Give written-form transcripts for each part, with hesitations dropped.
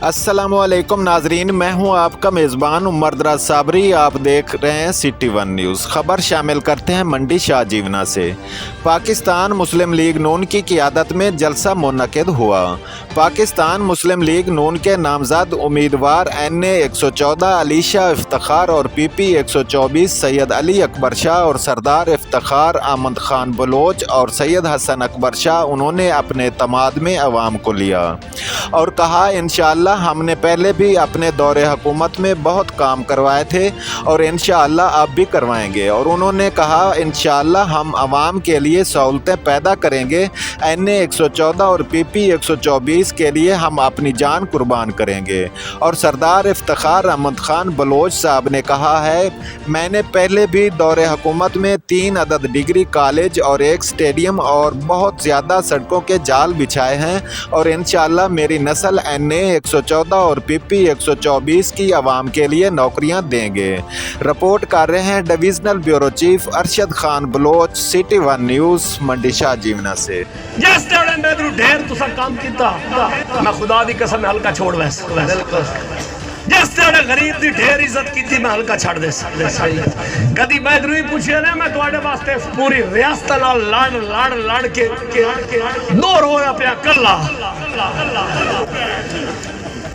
अस्सलामुअलैकुम नाजरीन, मैं हूं आपका मेज़बान उमर दराज साबरी। आप देख रहे हैं सिटी वन न्यूज़। खबर शामिल करते हैं मंडी शाहजीवना से। पाकिस्तान मुस्लिम लीग नून की क़ियादत में जलसा मुनक़िद हुआ। पाकिस्तान मुस्लिम लीग नून के नामज़द उम्मीदवार NA 114 अली शाह इफ्तिखार और PP 124 सैयद अली अकबर शाह और सरदार इफ्तिखार अहमद खान बलोच और सैयद हसन अकबर शाह, उन्होंने अपने तमादमे अवाम को लिया और कहा, इंशाअल्लाह हमने पहले भी अपने दौरे हुकूमत में बहुत काम करवाए थे और इंशाअल्लाह अब भी करवाएंगे। और उन्होंने कहा, इंशाअल्लाह हम आवाम के लिए सहूलतें पैदा करेंगे। NA 114 और PP 124 के लिए हम अपनी जान कुर्बान करेंगे। और सरदार इफ्तिखार अहमद खान बलोच साहब ने कहा है, मैंने पहले भी दौरे हुकूमत में 3 अदद डिग्री कॉलेज और 1 स्टेडियम और बहुत ज़्यादा सड़कों के जाल बिछाए हैं और इंशाअल्लाह मेरी नस्ल NA 114 और PP 124 की आवाम के लिए नौकरियां देंगे। रिपोर्ट कर रहे हैं divisional bureau chief Arshad Khan Baloch, city one news, Mandi Shahjiwana से। जिस तेरे मेरे ढेर तुसा काम किया, मैं खुदा दी कसम हल्का छोड़ वैस। जिस तेरे गरीब दी ढेर इज्जत की थी, मैं हल्का छड़ दे। कदी मैं इधर ही पूछे ना, मैं तुम्हारे वास्ते पूरी रियासत नाल लड़ के 2 रोया पिया कल्ला।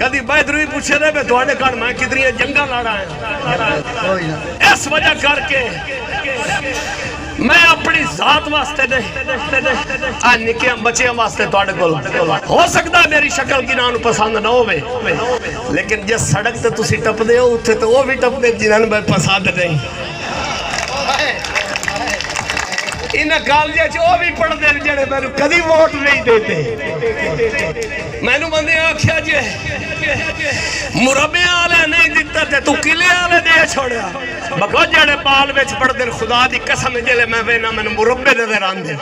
कदी मैं इधर ही पूछे ना, मैं तुम्हारे घर मैं कितनी जंगा लड़ा है। इस वजह करके मैं अपनी जात वास्ते नहीं, निक्के बच्चों वास्ते तुहाडे कोल हो सकता मेरी शक्ल की नानू पसंद ना होवे, लेकिन जिस सड़क ते तुसी टपदे हो उत्थे तो वो भी टपदे जिन्हां मैं पसंद नहीं। इन कॉलेजां च वो भी पढ़दे ने जेड़े मैनू कदी वोट नहीं देते। मैनू बंदे आख्या जे मुरब्बे वाले नहीं दिता ते तू किले वाले दे छोड़िया। बको जेड़े बाल विच पढ़दे खुदा दी कसम जेले मैं वेना मैनू मुरब्बे नजर आंदे।